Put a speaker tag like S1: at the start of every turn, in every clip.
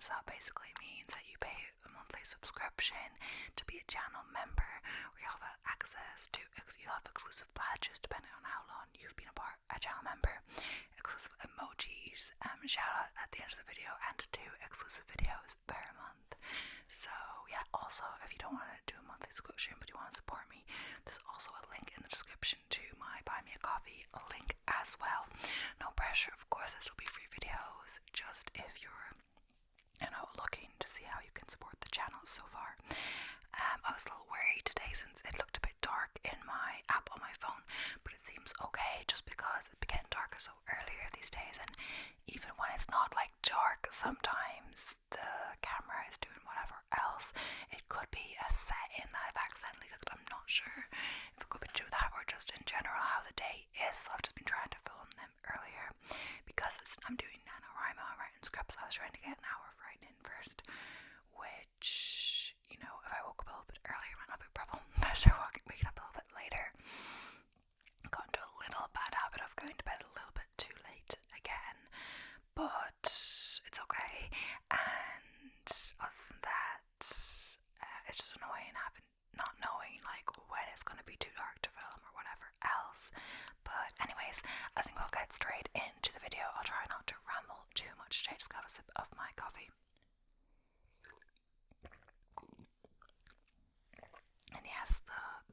S1: So that basically means that you pay a monthly subscription to be a channel member, where you have access to, you have exclusive badges depending on how long you've been a channel member, exclusive emojis, shout out at the end of the video, and 2 exclusive videos per month. So yeah, also if you don't want to do a monthly subscription but you want to support me, there's also a link in the description to my Buy Me a Coffee link as well. No pressure, of course, this will be free videos, just if you're, looking to see how you can support the channel so far. I was a little worried today since it looked a bit dark in my app on my phone, but it seems okay just because it began darker so earlier these days, and even when it's not like dark, sometimes the camera is doing whatever else. It could be a setting that I've accidentally clicked. I'm not sure if it could be to do with that or just in general how the day is. So I've just been trying to film them earlier because I'm doing NaNoWriMo, I'm writing scripts. I was trying to get an hour of writing in first, which, if I woke up a little bit earlier, it might not be a problem. Better waking up a little bit later. Got into a little bad habit of going to bed a little bit too late again, but it's okay. And other than that, it's just annoying not knowing like when it's going to be too dark to film or whatever else. But anyways, I think I'll get straight into the video. I'll try not to ramble too much today. Just gonna have a sip of my coffee. And yes,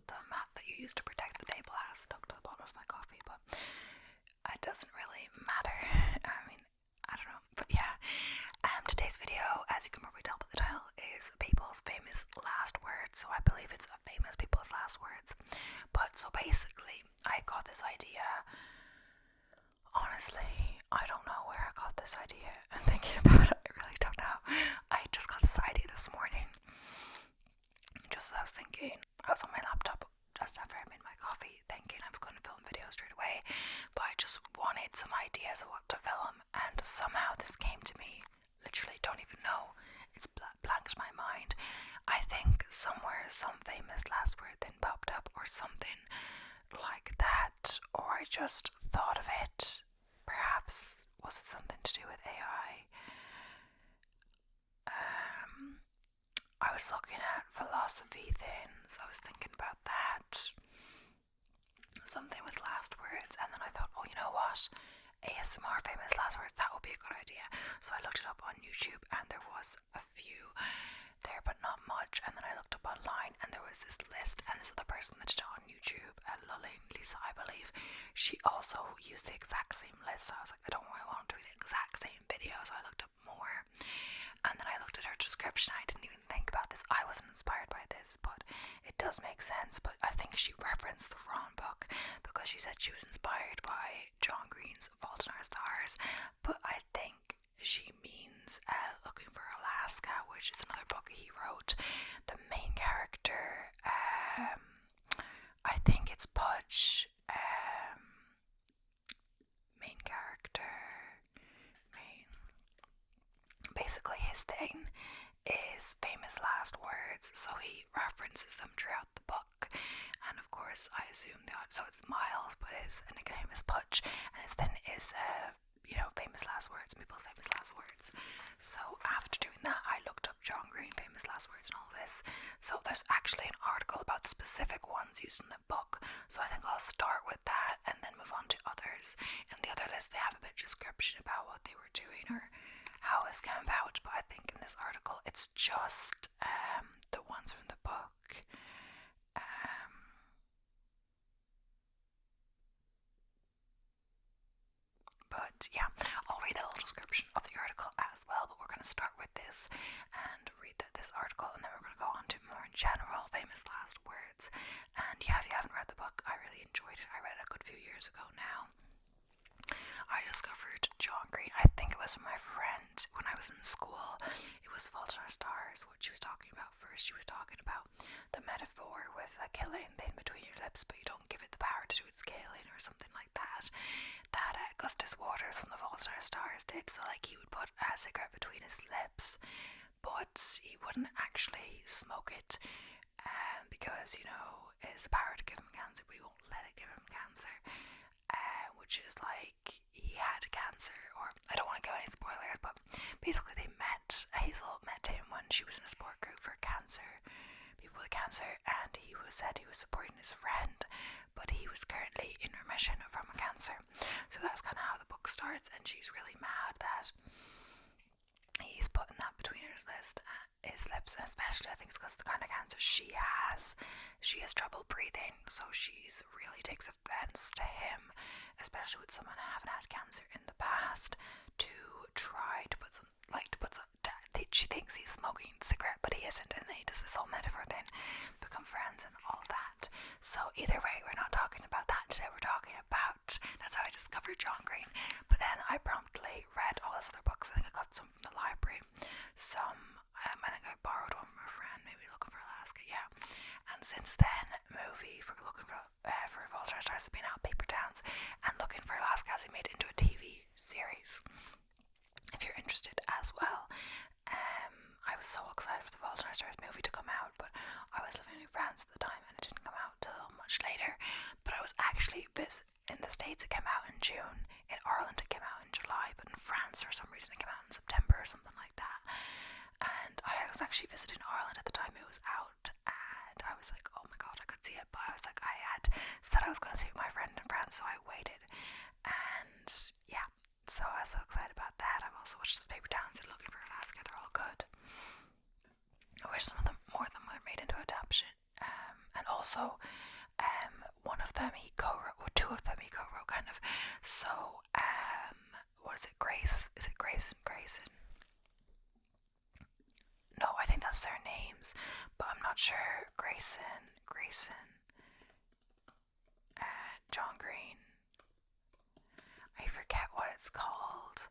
S1: the mat that you use to protect the table has stuck to the bottom of my coffee, but it doesn't really matter. I mean, I don't know, but yeah. Today's video, as you can probably tell by the title, is people's famous last words. So I believe it's a famous people's last words. But so basically, I got this idea. Honestly, I don't know where I got this idea. I'm thinking about it, I really don't know. I just got this idea this morning. Just as I was thinking, I was on my laptop just after I made my coffee, thinking I was going to film videos straight away, but I just wanted some ideas of what to film, and somehow this came to me. Literally don't even know. It's blanked my mind. I think somewhere some famous last word then popped up or something like that, or I just thought of it. Perhaps was it something to do with AI? I was looking at philosophy things. I was thinking about that. Something with last words, and then I thought, oh, you know what? ASMR famous last words, that would be a good idea. So I looked it up on YouTube, and there was a few there, but not much. And then I looked up online, and there was this list, and this other person that did it on YouTube, Lulling Lisa, I believe, she also used the exact same list. So I was like, I don't really want to do the exact same video, so I looked up more. And then I looked at her description. I didn't even think about this. I wasn't inspired by this, but it does make sense. But I think she referenced the wrong book because she said she was inspired by John Green's Fault in Our Stars. But I think she means Looking for Alaska, which is another book he wrote. The main character, I think it's Pudge. Basically his thing is famous last words, so he references them throughout the book. And of course I assume so it's Miles, but his nickname is Pudge, and his then is famous last words, people's famous last words. So after doing that, I looked up John Green famous last words and all this. So there's actually an article about the specific ones used in the book, so I think I'll start with that and then move on to others. In the other list they have a bit of description about what they were doing or how it's came about, but I think in this article it's just the ones from the book. But yeah, I'll read a little description of the article as well, but we're going to start with this and read this article, and then we're going to go on to more general famous last words. And yeah, if you haven't read the book, I really enjoyed it. I read it a good few years ago now. I discovered John Green, I think it was from my friend when I was in school. It was Fault in Our Stars, what she was talking about first. She was talking about the metaphor with a killing thing between your lips, but you don't give it the power to do its scaling or something like that. That Augustus Waters from the Fault in Our Stars did. So like he would put a cigarette between his lips, but he wouldn't actually smoke it because, it's the power to give him cancer, but he won't let it give him cancer. Which is like he had cancer, or I don't want to go any spoilers, but basically they met. with cancer, and said he was supporting his friend, but he was currently in remission from a cancer. So that's kind of how the book starts, and she's really mad that he's putting that between his lips, and especially I think it's because of the kind of cancer she has. She has trouble breathing, so she's really takes offense to him, especially with someone having had cancer in the past, to try to put some, she thinks he's smoking a cigarette, but he isn't, and then he does this whole metaphor thing, become friends and all that. So either way, we're not talking about that today. We're talking about, that's how I discovered John Green. But then I promptly read all his other books. I think I got some from the library, some I think I borrowed one from a friend, maybe Looking for Alaska, yeah. And since then, movie for Looking for Fault in Our Stars has been out, Paper Towns, and Looking for Alaska has been made into a TV series, if you're interested as well. I was so excited for the Fault in Our Stars movie to come out, but I was living in France at the time and it didn't come out till much later. But I was actually in the States, it came out in June. In Ireland, it came out in July, but in France, for some reason, it came out in September or something like that. And I was actually visiting Ireland at the time it was out, and I was like, oh my god, I could see it, but I was like, I had said I was going to see it with my friend in France, so I waited. And yeah, so I was so excited about that. I've also watched the Paper Towns and Looking for Alaska. They're all good. I wish more of them were made into adaptation. And also, one of them he co-wrote, well, two of them he co-wrote, kind of. So, what is it? Grace? Is it Grace and Grayson? No, I think that's their names, but I'm not sure. Grayson, John Green. I forget what it's called.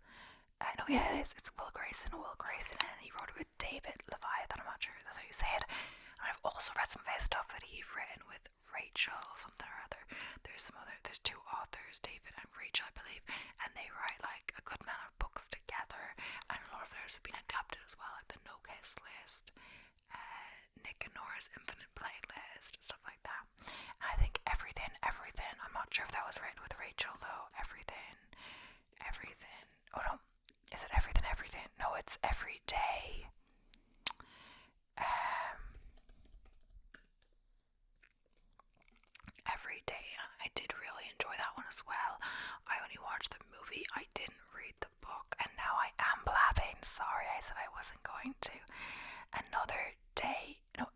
S1: No, yeah, it is. It's Will Grayson, and he wrote it with David Leviathan. I'm not sure that's how you say it. And I've also read some of his stuff that he's written with Rachel something or other. There's two authors, David and Rachel, I believe, and they write like a good amount of books together, and a lot of theirs have been adapted as well, like the No Case List, Nick and Nora's Infinite Playlist, stuff like that. And I think everything. I'm not sure if that was written with Rachel though. Everything. Oh no. Is it everything? No, it's Every Day. Every Day. I did really enjoy that one as well. I only watched the movie. I didn't read the book, and now I am blabbing. Sorry, I said I wasn't going to.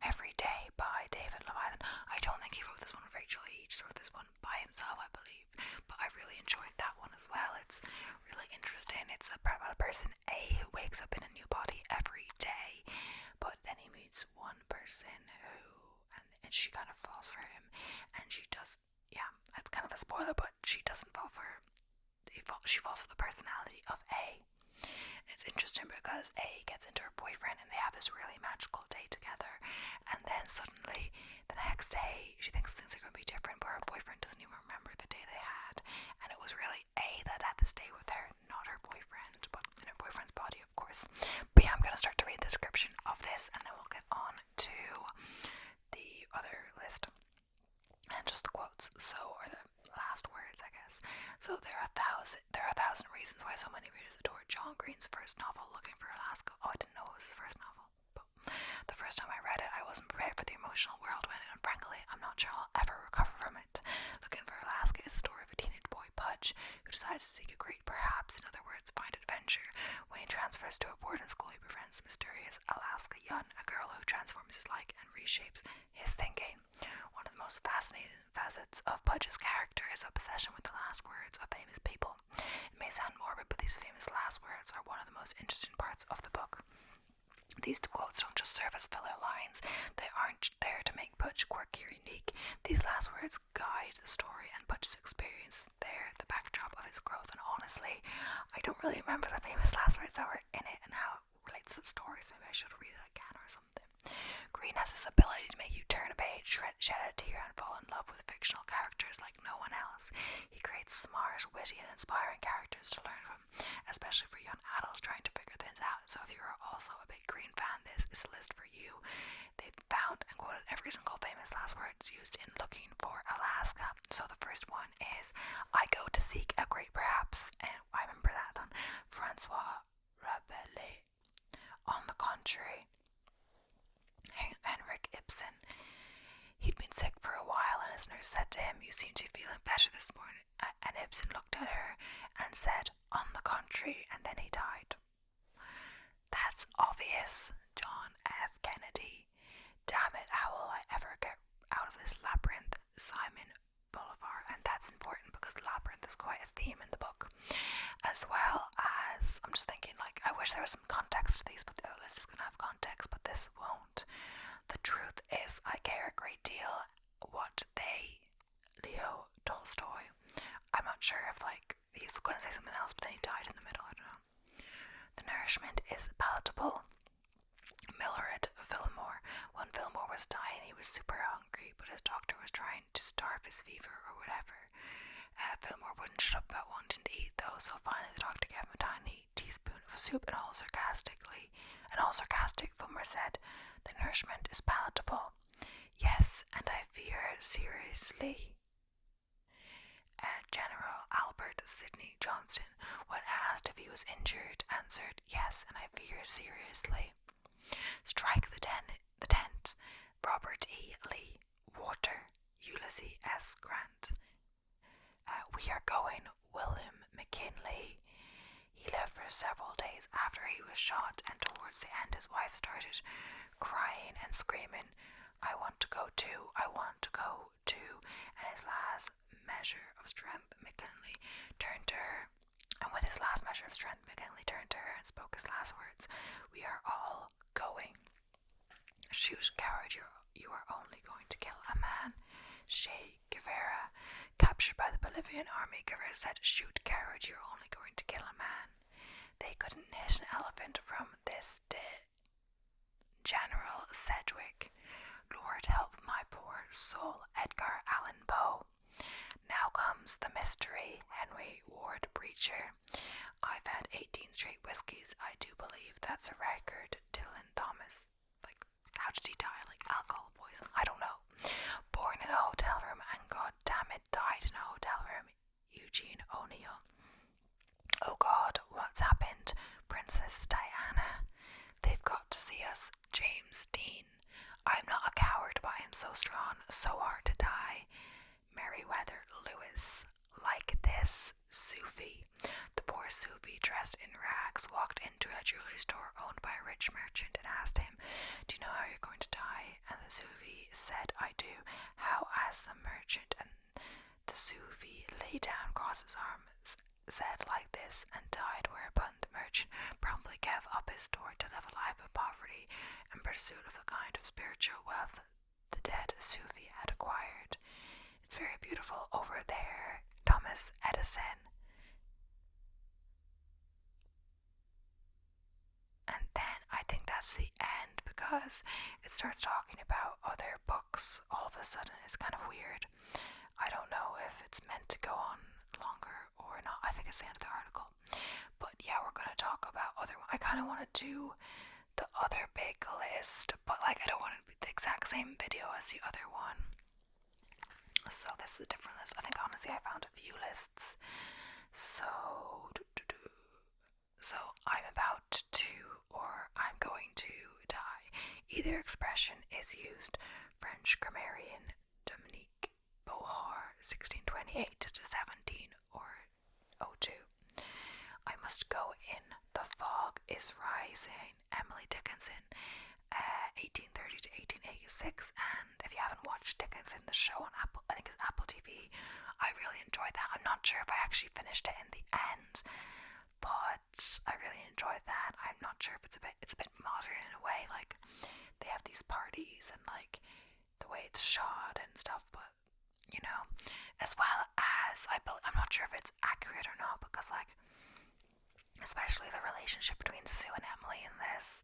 S1: Every Day by David Leviathan. I don't think he wrote this one with Rachel. He just wrote this one by himself, I believe. But I really enjoyed that one as well. It's really interesting. It's about a person A who wakes up in a new body every day, but then he meets one person and she kind of falls for him, and she does. Yeah, it's kind of a spoiler, but she doesn't fall for. She falls for the personality of A. It's interesting because A gets into her boyfriend and they have this really magical day together, and then suddenly the next day she thinks things are going to be different, but her boyfriend doesn't even remember the day they had, and it was really A that had this day with her, not her boyfriend, but in her boyfriend's body, of course. But yeah, I'm going to start to read the description of this, and then we'll get on to the other list and just the quotes, or the last words, I guess. So there are a thousand reasons why so many readers adore John Green's first novel, Looking for Alaska. Oh, I didn't know it was his first novel, but the first time I read it, I wasn't prepared for the emotional world in it, and frankly, I'm not sure I'll ever recover from it. Looking for Alaska is a story of a teenage boy, Pudge, who decides to seek a great perhaps, in other words, find adventure. When he transfers to a boarding school, he befriends mysterious Alaska Yun, a girl who transforms his life and reshapes his thinking. One of the most fascinating facets of Pudge's character is obsession with the last words of famous people. It may sound morbid, but these famous last words are one of the most interesting parts of the book. These quotes don't just serve as filler lines, they aren't there to make Pudge quirky or unique. These last words guide the story and Pudge's experience. They're the backdrop of his growth, and honestly, I don't really remember the famous last words that were in it and how it relates to the story, so maybe I should read it again or something. Green has this ability to make you turn a page, shed a tear, and fall in love with fictional characters like no one else. He creates smart, witty, and inspiring characters to learn from, especially for young adults trying to figure things out. So if you're also a big Green fan, this is a list for you. They've found and quoted every single famous last words used in Looking for Alaska. So the first one is, I go to seek a great perhaps, and I remember that one, Francois Rabelais. On the contrary, Henrik Ibsen. He'd been sick for a while, and his nurse said to him, "You seem to be feeling better this morning." And Ibsen looked at her and said, "On the contrary," and then he died. That's obvious, John F. Kennedy. Damn it, how will I ever get out of this labyrinth? Simon Bolivar. And that's important because labyrinth is quite a theme in the book. As well as, I'm just thinking, like, I wish there was some context to these, but the list is going to have context, but this won't. The truth is, I care a great deal what they, Leo Tolstoy, I'm not sure if, like, he's going to say something else, but then he died in the middle, I don't know. The nourishment is palatable. Mildred Fillmore. When Fillmore was dying, he was super hungry, but his doctor was trying to starve his fever or whatever. Fillmore wouldn't shut up about wanting to eat, though, so finally the doctor gave him a tiny teaspoon of soup, and all sarcastic, Fillmore said, "The nourishment is palatable." "Yes, and I fear seriously." General Albert Sidney Johnston, when asked if he was injured, answered, "Yes, and I fear seriously." Strike the tent. Robert E. Lee. Water. Ulysses S. Grant. We are going. William McKinley. He lived for several days after he was shot, and towards the end his wife started crying and screaming, "I want to go too, I want to go too." And his last measure of strength, McKinley turned to her. And with his last measure of strength, McKinley turned to her and spoke his last words, "We are all going." "Shoot, coward, you are only going to kill a man." Che Guevara, captured by the Bolivian army, Guevara said, "Shoot, coward, you're only going to kill a man." They couldn't hit an elephant from this day. General Sedgwick. Lord help my poor soul. Edgar Allan Poe. Now comes the mystery. Henry Ward Beecher. I've had 18 straight whiskies. I do believe that's a record. Dylan Thomas. Like, how did he die? Like alcohol poison? I don't know. Born in a hotel room and god damn it, died in a hotel room. Eugene O'Neill. Oh God, what's happened? Princess Diana. They've got to see us. James Dean. I'm not a coward, but I'm so strong, so hard to die. Meriwether Lewis. Like this, Sufi. The poor Sufi, dressed in rags, walked into a jewelry store owned by a rich merchant and asked him, "Do you know how you're going to die?" And the Sufi said, "I do." "How?" asked the merchant, and the Sufi lay down, crossed his arms, said, "Like this," and died, whereupon the merchant promptly gave up his store to live a life of poverty in pursuit of the kind of spiritual wealth the dead Sufi had acquired. It's very beautiful over there. Thomas Edison. And then I think that's the end, because it starts talking about other books all of a sudden. It's kind of weird. I don't know if it's meant to go on longer or not. I think it's the end of the article. But yeah, we're going to talk about other ones. I kind of want to do the other big list, but like I don't want it to be the exact same video as the other one. So this is a different list. I think honestly I found a few lists. So I'm about to, or I'm going to die. Either expression is used. French grammarian Dominique Bohar, 1628 to 17 or 02. I must go in. The fog is rising. Emily Dickinson, 1830 to 1886. And if you haven't watched Dickinson, the show on Apple, I think it's Apple TV, I really enjoyed that. I'm not sure if I actually finished it in the end, but I really enjoyed that. I'm not sure if it's a bit modern in a way. Like, they have these parties and like the way it's shot and stuff, but you know, as well as I'm not sure if it's accurate or not, because like, especially the relationship between Sue and Emily in this,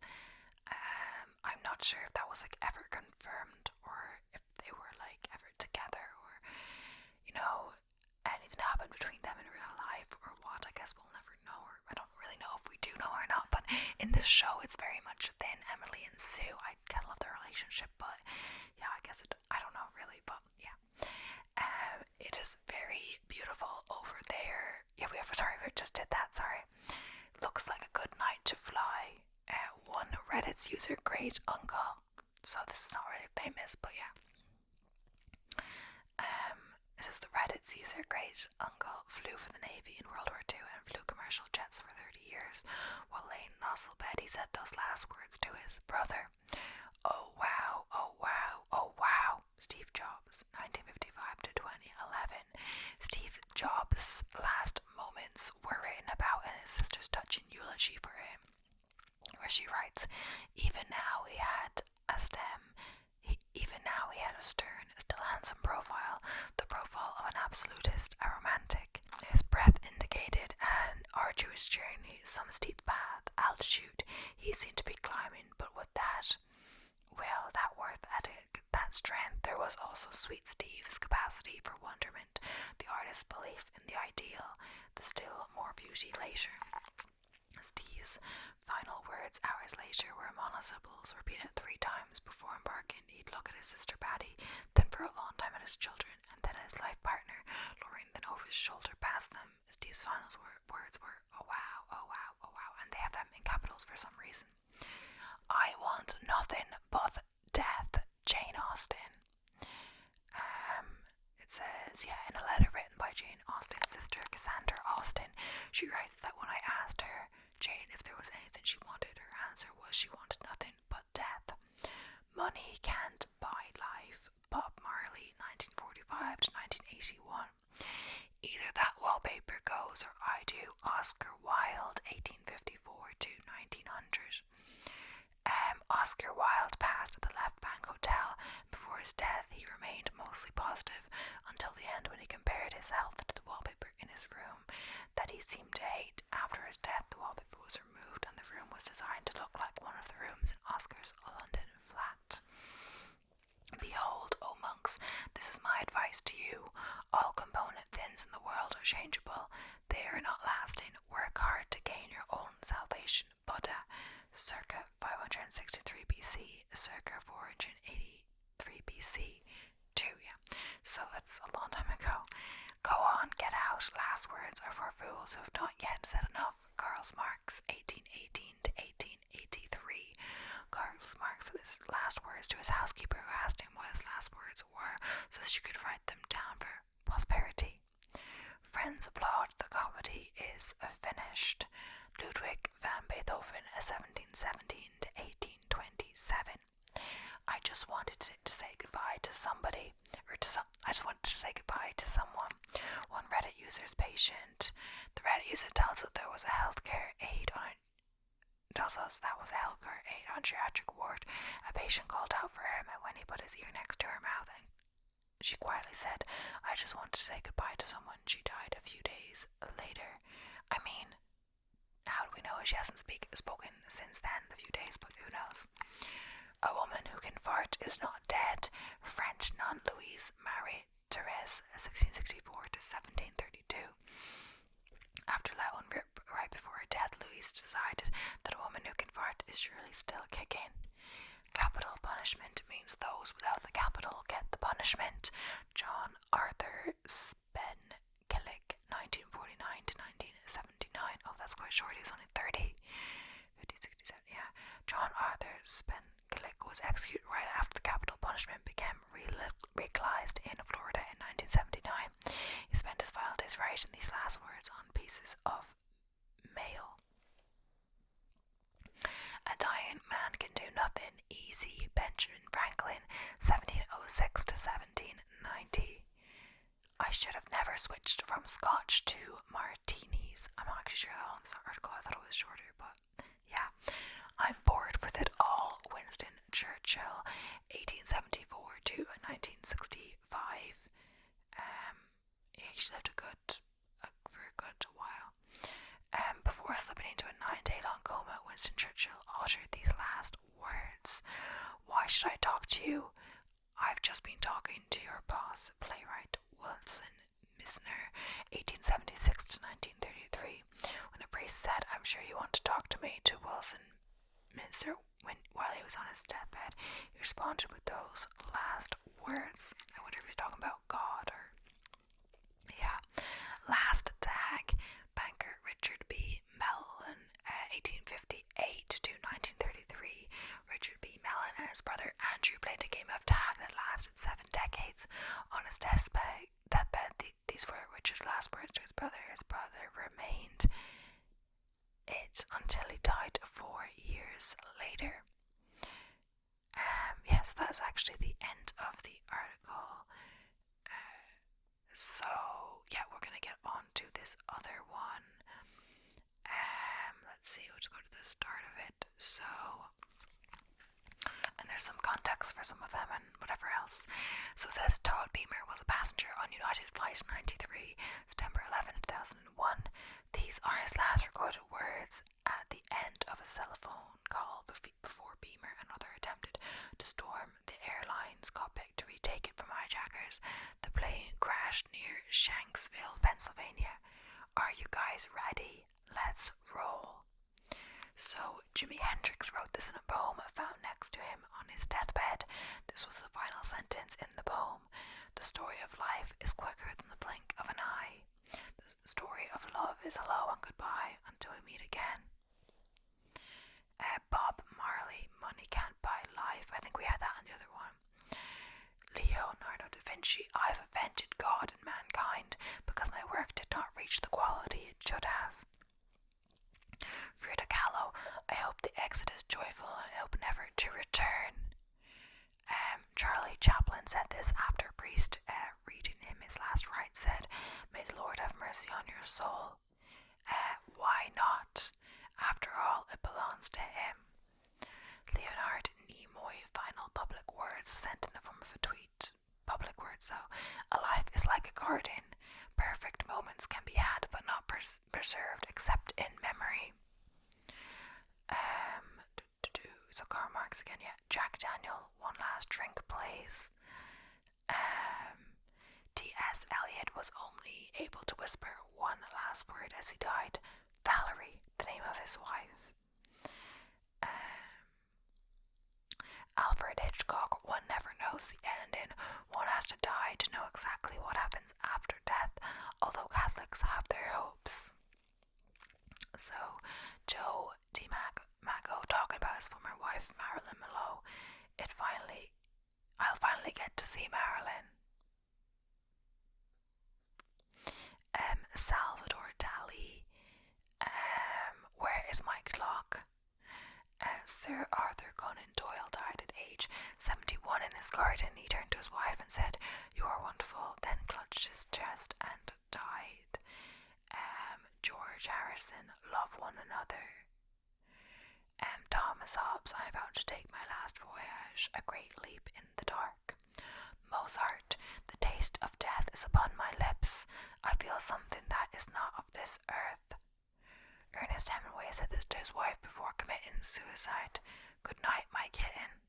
S1: I'm not sure if that was like ever confirmed, or if they were like ever together, or you know, anything happened between them in real life or what. I guess we'll never know, or I don't really know if we do know or not. But in this show, it's very much thin Emily and Sue. I kind of love their relationship, but yeah, I guess I don't know really, but yeah. It is very beautiful over there. Yeah, we just did that, sorry. Looks like a good night to fly. One Reddit's user, Great Uncle, so this is not really famous, but yeah. It says the Reddit's user great uncle flew for the Navy in World War II and flew commercial jets for 30 years, while laying in hospital bed he said those last words to his brother. Oh wow, oh wow, oh wow. Steve Jobs, 1955 to 2011. Steve Jobs' last moments were written about in his sister's touching eulogy for him, where she writes, even now he had a stern, still handsome profile, the profile of an absolutist, a romantic. His breath indicated an arduous journey, some steep path, altitude he seemed to be climbing, but with that worth ethic, that strength, there was also Sweet Steve's capacity for wonderment, the artist's belief in the ideal, the still more beauty later. Steve's final words hours later were monosyllables repeated 3 times before embarking. He'd look at his sister Patty, then for a long time at his children, and then at his life partner, lowering then over his shoulder past them. Steve's final words were, oh wow, oh wow, oh wow, and they have them in capitals for some reason. I want nothing but death, Jane Austen. It says, in a letter written by Jane Austen's sister, Cassandra Austen, she writes that when I asked her, Jane, if there was anything she wanted, her answer was she wanted nothing but death. Money can't buy life. Bob Marley, 1945 to 1981. Either that wallpaper goes or I do. Oscar Wilde, 1854 to 1900. Oscar Wilde passed at the Left Bank Hotel. Before his death, he remained mostly positive until the end, when he compared his health to the wallpaper in his room that he seemed to hate. After his death, the wallpaper was removed and the room was designed to look like one of the rooms in Oscar's London flat. Behold, O monks, this is my advice to you. All component things in the world are changeable. They are not lasting. Work hard to gain your own salvation. Buddha, circa 563 BC, circa 483 BC. So that's a long time ago. Go on, get out. Last words are for fools who have not yet said enough. Karl Marx, 1818 to 1883. Karl Marx said his last words to his housekeeper, who asked him what his last words were so she could write them down for posterity. Friends applaud, the comedy is finished. Ludwig van Beethoven, 1717 to 1827. I just wanted to say goodbye to somebody, I just wanted to say goodbye to someone. One Reddit user's patient. The Reddit user tells us there was a healthcare aide on geriatric ward. A patient called out for him, and when he put his ear next to her mouth, and she quietly said, I just wanted to say goodbye to someone. She died a few days later. I mean, how do we know she hasn't spoken since then, the few days, but who knows? A woman who can fart is not dead. French nun Louise Marie Therese, 1664 to 1732. After that one, right before her death, Louise decided that a woman who can fart is surely still kicking. Capital punishment means those without the capital get the punishment. John Arthur Spenkillig, 1949 to 1979. Oh, that's quite short. He was only 30. 50, 67, yeah. John Arthur Spenkillig was executed right after the capital punishment became legalized in Florida in 1979. He spent his final days writing these last words on pieces of mail. A dying man can do nothing easy. Benjamin Franklin, 1706 to 1790. I should have never switched from Scotch to martinis. I'm not actually sure how long this article. I thought it was shorter, but yeah. I'm bored with it all. Winston Churchill, 1874 to 1965. He actually lived for a good while. Before slipping into a 9-day-long coma, Winston Churchill uttered these last words. Why should I talk to you? I've just been talking to your boss, playwright Wilson Mizner, 1876 to 1933. When a priest said, I'm sure you want to talk to me, to Wilson Mizner, while he was on his deathbed, he responded with those last words. I wonder if he's talking about God or... Yeah. Last tag. Banker Richard B. Mellon, 1858 to 1933. Richard B. Mellon and his brother Andrew played a game of tag that lasted 7 decades. On his deathbed, these were Richard's last words to his brother. His brother remained it until he died 4 years later. So that's actually the end of the article. So yeah, we're gonna get on to this other one. Let's see, we'll just go to the start of it. So, and there's some context for some of them and whatever else. So it says Todd Beamer was a passenger on United Flight 93, September 11, 2001. These are his last recorded words at the end of a cell phone call before Beamer and another attempted to storm the airline's cockpit to retake it from hijackers. The plane crashed near Shanksville, Pennsylvania. Are you guys ready? Let's roll. So, Jimi Hendrix wrote this in a poem found next to him on his deathbed. This was the final sentence in the poem. The story of life is quicker than the blink of an eye. The story of love is hello and goodbye until we meet again. Bob Marley, Money Can't Buy Life. I think we had that on the other one. Leonardo da Vinci, I've offended God and mankind because my work did not reach the quality it should have. Frida Kahlo, I hope the exit is joyful and I hope never to return. Charlie Chaplin said this after a priest reading him his last rites said, may the Lord have mercy on your soul. Why not? After all, it belongs to him. Leonard Nimoy, final public words sent in the form of a tweet. Public words, so a life is like a garden. Perfect moments can be had but not preserved except in memory. So Karl Marx again, yeah. Jack Daniel, One Last Drink plays. T.S. Eliot was only able to whisper one last word as he died. Valerie, the name of his wife. Alfred Hitchcock, one never knows the ending. One has to die to know exactly what happens after death, although Catholics have their hopes. So, Joe Mago talking about his former wife, Marilyn Monroe. I'll finally get to see Marilyn. Salvador Dali, Where is my clock? Sir Arthur Conan Doyle died at age 71 in his garden. He turned to his wife and said, "You are wonderful," then clutched his chest and died. George Harrison, Love One Another. Thomas Hobbes, I'm about to take my last voyage, a great leap in the dark. Mozart, the taste of death is upon my lips. I feel something that is not of this earth. Ernest Hemingway said this to his wife before committing suicide. Good night, my kitten.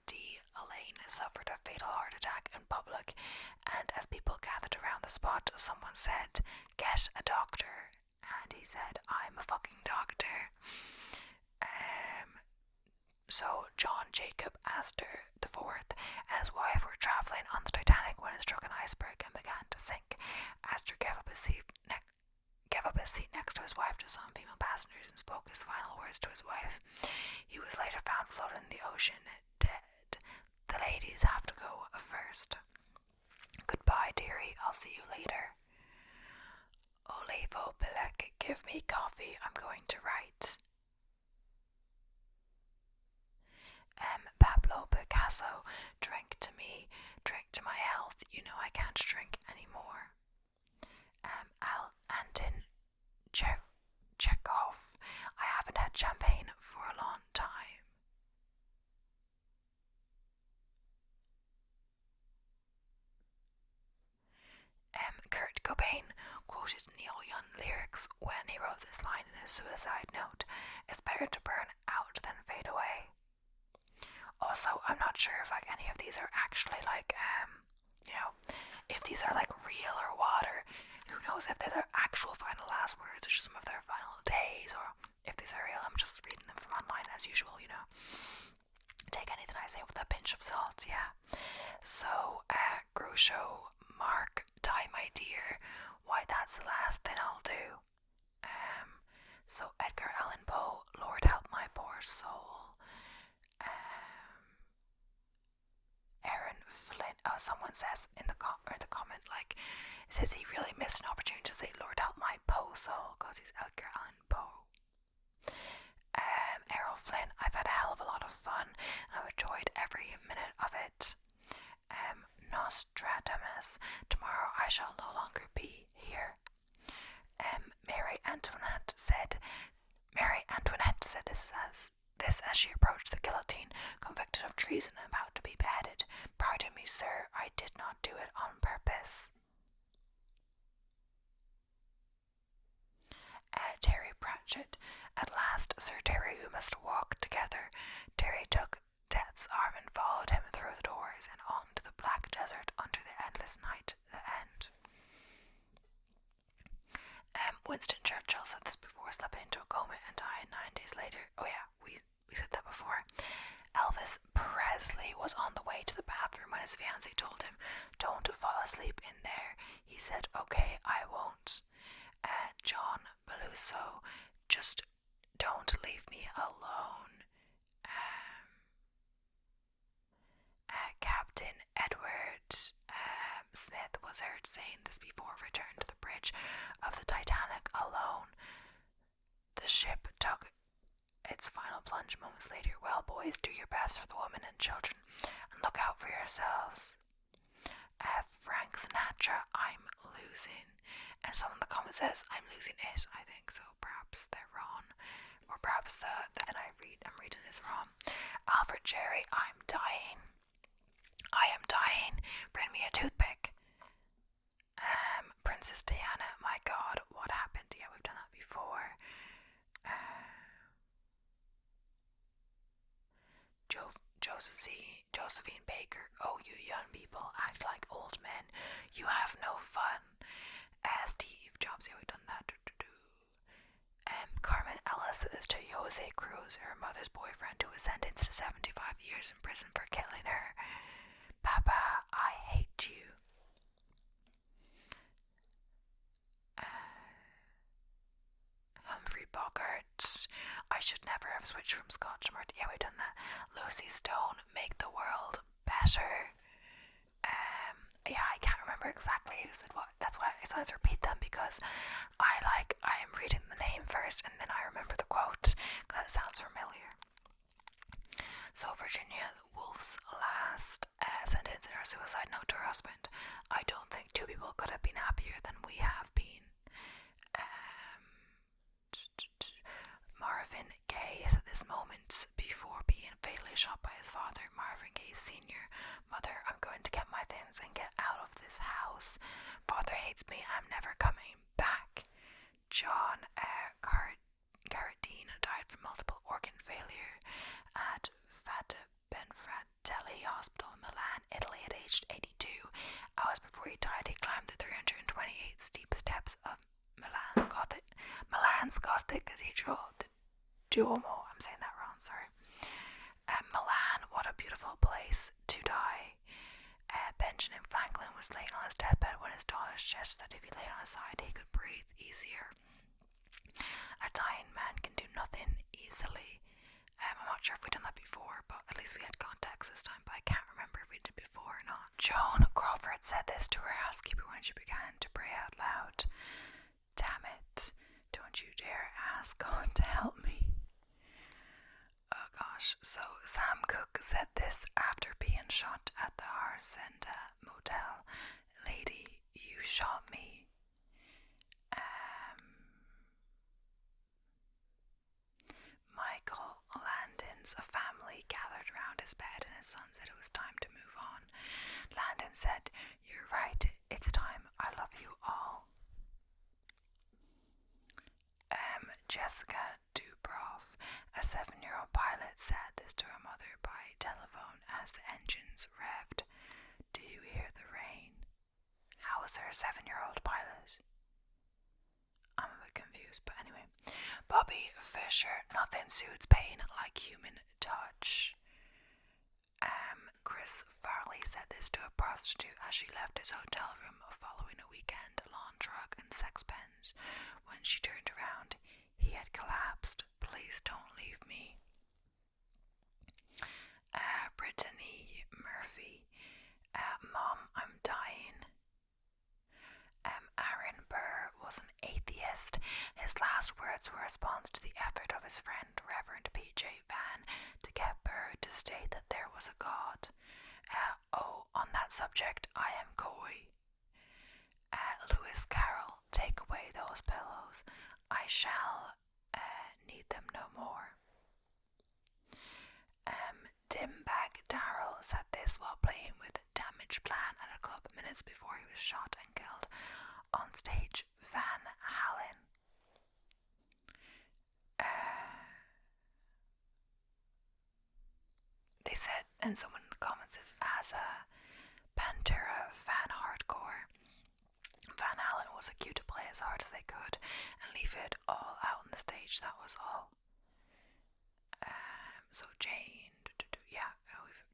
S1: D. Elaine suffered a fatal heart attack in public, and as people gathered around the spot, someone said, "Get a doctor." And he said, "I'm a fucking doctor." So John Jacob Astor IV and his wife were travelling on the Titanic when it struck an iceberg and began to sink. Astor gave up his seat next to his wife to some female passengers and spoke his final words to his wife. He was later found floating in the ocean, dead. The ladies have to go first. Goodbye, dearie. I'll see you later. Olevo Bilek, give me coffee. I'm going to write. Pablo Picasso, drink to me, drink to my health. You know I can't drink anymore. Anton Chekhov, I haven't had champagne for a long time. Kurt Cobain quoted Neil Young lyrics when he wrote this line in his suicide note: "It's better to burn out than fade away." Also, I'm not sure if any of these are actually if these are real or what, or who knows if they're their actual final last words or just some of their final days, or if these are real. I'm just reading them from online as usual, Take anything I say with a pinch of salt, yeah. So, Groucho, Mark, Die My Dear, why that's the last thing I'll do. So Edgar Allan Poe, Lord help my poor soul. Aaron Flynn. Oh, someone says in the comment, like, it says he really missed an opportunity to say Lord help my Poe soul because he's Edgar Allan Poe. Errol Flynn, I've had a hell of a lot of fun and I've enjoyed every minute of it. Nostradamus, tomorrow I shall no longer be here. Mary Antoinette said this as she approached the guillotine, convicted of treason and about to be beheaded. Pardon me, sir, I did not do it on purpose. Terry Pratchett, at last, Sir Terry, we must walk together. Terry took Death's arm and followed him through the doors and on to the black desert under the endless night, the end. Winston Churchill said this before slipping into a coma and dying 9 days later. Oh yeah, we said that before. Elvis Presley was on the way to the bathroom when his fiancée told him, "Don't fall asleep in there." He said, "Okay, I won't." John Beluso, "Just don't leave me alone." Captain Edward Smith was heard saying this before return to the bridge of the Titanic alone. The ship took its final plunge moments later. Well, boys, do your best for the women and children and look out for yourselves. Frank Sinatra, I'm losing. And someone in the comments says, I'm losing it, I think, so perhaps they're wrong. Or perhaps the that I'm reading is wrong. Alfred Jerry, I'm dying. I am dying. Bring me a toothpick. Princess Diana, my god, what happened? Yeah, we've done that before. Josephine Baker, oh, you young people act like old men. You have no fun. Steve Jobs, yeah, we've done that. Carmen Ellis says to Jose Cruz, her mother's boyfriend, who was sentenced to 75 years in prison for killing her. Papa, I hate you. Humphrey Bogart, I should never have switched from Scotch to Martini. Yeah, we've done that. Lucy Stone, make the world better. Yeah, I can't remember exactly who said what. That's why I sometimes repeat them, because I am reading the name first and then I remember the quote because it sounds familiar. So Virginia Woolf's last sentence in her suicide note to her husband: I don't think two people could have been happier than we have been. Marvin Gaye is at this moment before being fatally shot by his father. Marvin Gaye Sr. Mother, I'm going to get my things and get out of this house. Father hates me and I'm never coming back. John Carradine died from multiple organ failure at Fata Benfratelli Hospital in Milan, Italy at aged 82. Hours before he died, he climbed the 328 steep steps of Milan's Gothic Cathedral, the Duomo. I'm saying that wrong, sorry. Milan, what a beautiful place to die. Benjamin Franklin was laying on his deathbed when his daughter's chest said if he lay on his side he could breathe easier. A dying man can do nothing easily. I'm not sure if we've done that before, but at least we had context this time, but I can't remember if we did before or not. Joan Crawford said this to her housekeeper when she began to pray out loud. Damn it, don't you dare ask God to help me. Oh gosh, so Sam Cooke said this after being shot at the Hacienda Motel. Lady, you shot me. Michael Landon's family gathered around his bed and his son said it was time to move on. Landon said, "You're right, it's time. I love you all." Jessica Dubroff, a 7-year-old pilot, said this to her mother by telephone as the engines revved. Do you hear the rain? How is there a 7-year-old pilot? I'm a bit confused, but anyway. Bobby Fischer, nothing suits pain like human touch. Chris Farley said this to a prostitute as she left his hotel room following a weekend on drug and sex binge. When she turned around, he had collapsed. Please don't leave me. Brittany Murphy. Mom, I'm dying. Aaron Burr was an atheist. His last words were a response to the effort of his friend Reverend P.J. Van to get Burr to state that there was a God. On that subject, I am coy. Lewis Carroll, take away those pillows. I shall need them no more. Dimbag Darrell said this while playing with Damage Plan at a club minutes before he was shot and killed on stage. Van Halen. They said, and someone in the comments says, as a Pantera fan hardcore, Van Halen was a cue to play as hard as they could and leave it all out on the stage. That was all. So Jane, we've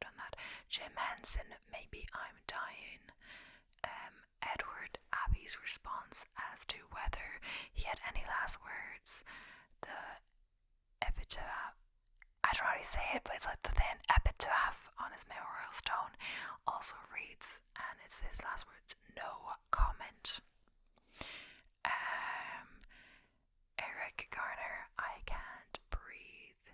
S1: done that. Jim Henson, maybe I'm dying. Edward Abbey's response as to whether he had any last words. The epitaph, I don't know how to say it, but it's like the thin epitaph on his memorial stone also reads, and it's his last words, no comment. Eric Garner, I can't breathe.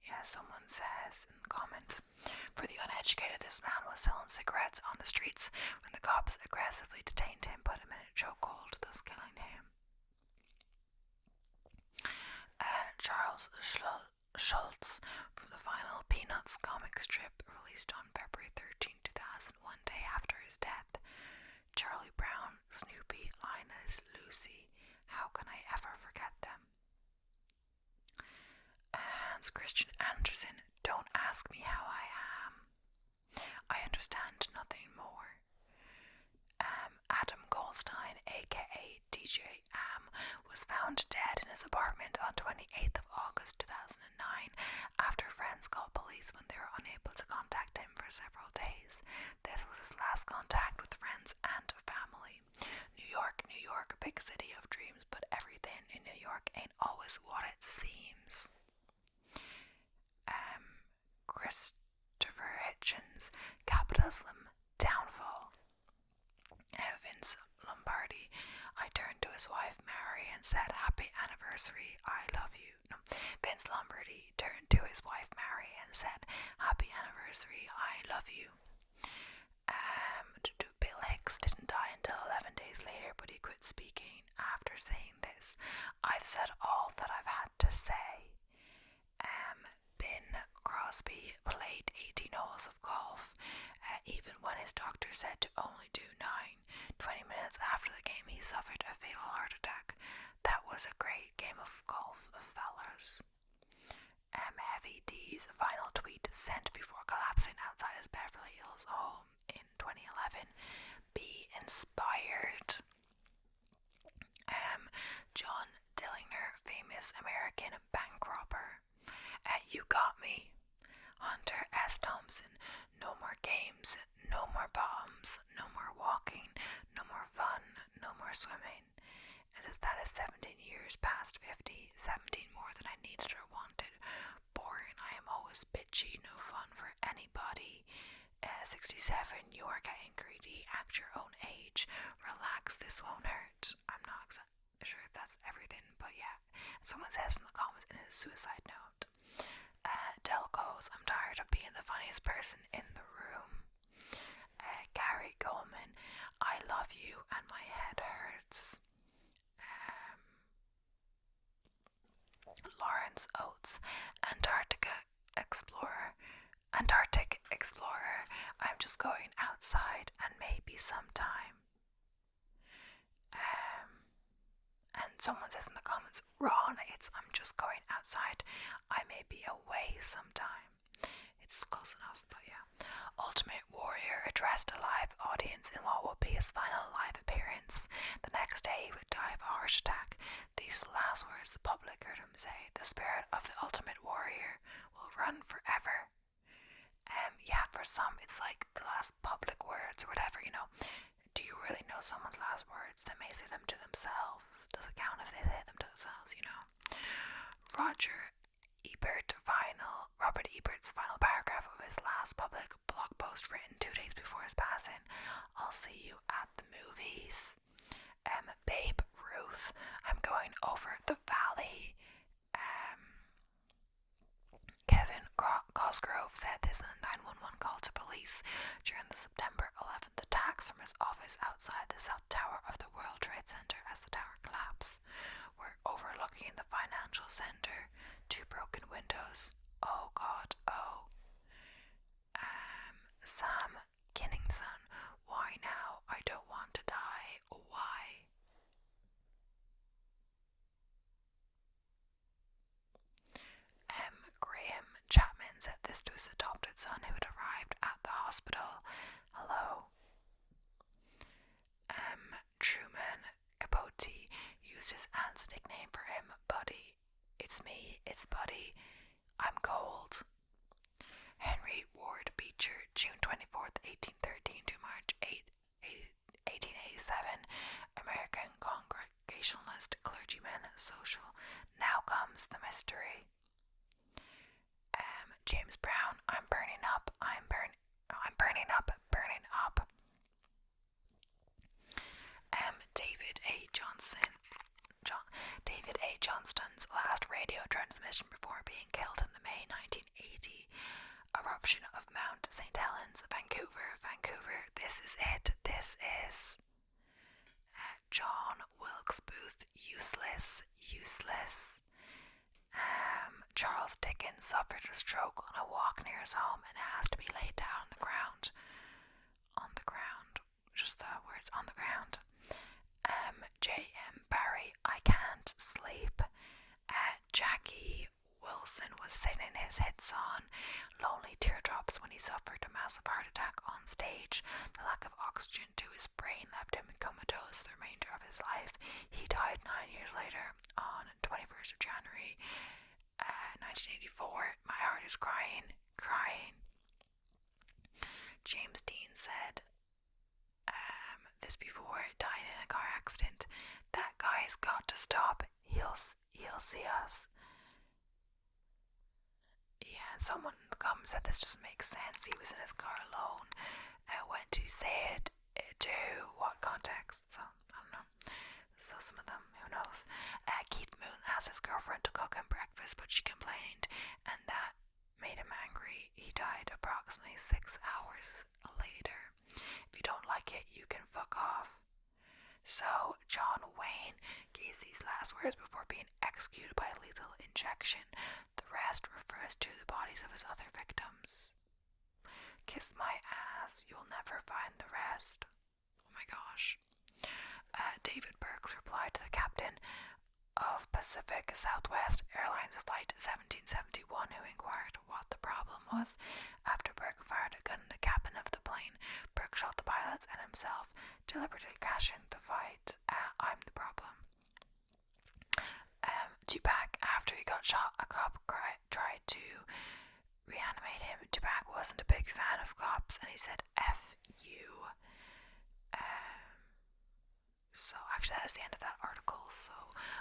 S1: Yeah, someone says in the comment, for the uneducated, this man was selling cigarettes on the streets when the cops aggressively detained him, put him in a chokehold, thus killing him. Charles Schultz from the final Peanuts comic strip released on February 13, 2001, day after his death. Charlie Brown, Snoopy, Linus, Lucy, how can I ever forget them? Hans Christian Andersen, don't ask me how I am. I understand nothing more. Adam Goldstein, aka DJ Am, was found dead in his apartment on 28th of August 2009 after friends called police when they were unable to contact him for several days. This was his last contact with friends and family. New York, big city of dreams, but everything in New York ain't always what it seems. Christopher Hitchens, Capitalism, Downfall. Vince Lombardi, I turned to his wife Mary and said, happy anniversary, I love you. No, Vince Lombardi turned to his wife Mary and said, happy anniversary, I love you. Bill Hicks didn't die until 11 days later, but he quit speaking after saying this. I've said all that I've had to say. Ben Crosby played 18 holes of golf, even when his doctor said to only do 9. 20 minutes after the game, he suffered a fatal heart attack. That was a great game of golf, fellas. Heavy D's final tweet sent before collapsing outside his Beverly Hills home in 2011. Be inspired. John Dillinger, famous American bank robber. You got me. Hunter S. Thompson, no more games, no more bombs, no more walking, no more fun, no more swimming. And says that is 17 years past 50, 17 more than I needed or wanted. Boring, I am always bitchy, no fun for anybody. 67, you are getting greedy, act your own age, relax, this won't hurt. I'm not sure if that's everything, but yeah. And someone says in the comments in his suicide note, Delcos, I'm tired of being the funniest person in the room. Gary Goldman, I love you and my head hurts. Lawrence Oates, Antarctic Explorer, I'm just going outside and maybe sometime. And someone says in the comments, Ron, I'm just going outside. I may be away sometime. It's close enough, but yeah. Ultimate Warrior addressed a live audience in what will be his final live appearance. The next day he would die of a heart attack. These were the last words the public heard him say. The spirit of the Ultimate Warrior will run forever. Yeah, for some it's like the last public words or whatever, you know. Do you someone's last words. They may say them to themselves. Does it count if they say them to themselves, Robert Ebert's final paragraph of his last public blog post, written 2 days before his passing. I'll see you at the movies. Babe Ruth, I'm going over the valley. Kevin Cosgrove said this in a 911 call to police during the September 11th attacks from his office outside the South Tower of the World Trade Center as the tower collapsed. We're overlooking the financial center. 2 broken windows. Oh God, oh. Sam Kinningson, why now? I don't want to die. Why? Graham Chapman said this to his adopted son who had arrived at the hospital. Hello. Truman Capote used his aunt's nickname for him, Buddy. It's me, it's Buddy. I'm cold. Henry Ward Beecher, June 24th, 1813 to March 8, 1887, American Congregationalist clergyman, social. Now comes the mystery. James Brown, I'm burning up. David A. Johnston's last radio transmission before being killed in the May 1980 eruption of Mount St. Helens, Vancouver. This is it. This is John Wilkes Booth, useless. Charles Dickens suffered a stroke on a walk near his home and asked to be laid down on the ground. Just the words, on the ground. J.M. Barrie, I can't sleep. Jackie Wilson was singing his hit song Lonely Teardrops when he suffered a massive heart attack on stage. The lack of oxygen to his brain left him comatose the remainder of his life. He died 9 years later on 21st of January 1984. My heart is crying. James Dean said this before dying in a car accident. That guy's got to stop. He'll see us. Yeah, and someone in the comments said this doesn't make sense. He was in his car alone. When did he say it? To what context? So, I don't know. So some of them, who knows. Keith Moon asked his girlfriend to cook him breakfast, but she complained, and that made him angry. He died approximately 6 hours later. If you don't like it, you can fuck off. So, John Wayne Gacy's last words before being executed by lethal injection. The rest refers to the bodies of his other victims. Kiss my ass, you'll never find the rest. Oh my gosh. David Burks replied to the captain of Pacific Southwest Airlines Flight 1771, who inquired what the problem was. After Burke fired a gun in the cabin of the plane, Burke shot the pilots and himself, deliberately crashing the fight. I'm the problem. Tupac, after he got shot, a cop tried to reanimate him. Tupac wasn't a big fan of cops, and he said, F you. So actually that is the end of that article, so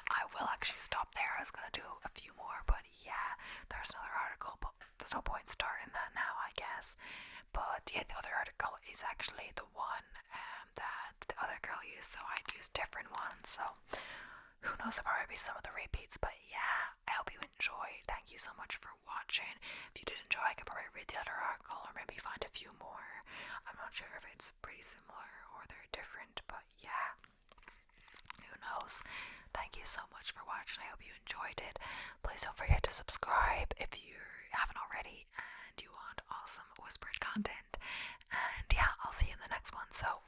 S1: I will actually stop there. I was going to do a few more, but yeah, there's another article, but there's no point starting that now, I guess. But yeah, the other article is actually the one that the other girl used, so I'd use different ones, so who knows, it'll probably be some of the repeats, but yeah, I hope you enjoyed. Thank you so much for watching. If you did enjoy, I could probably read the other article or maybe find a few more. I'm not sure if it's pretty similar or they're different, but yeah, who knows. Thank you so much for watching. I hope you enjoyed it. Please don't forget to subscribe if you haven't already and you want awesome whispered content. And yeah, I'll see you in the next one. So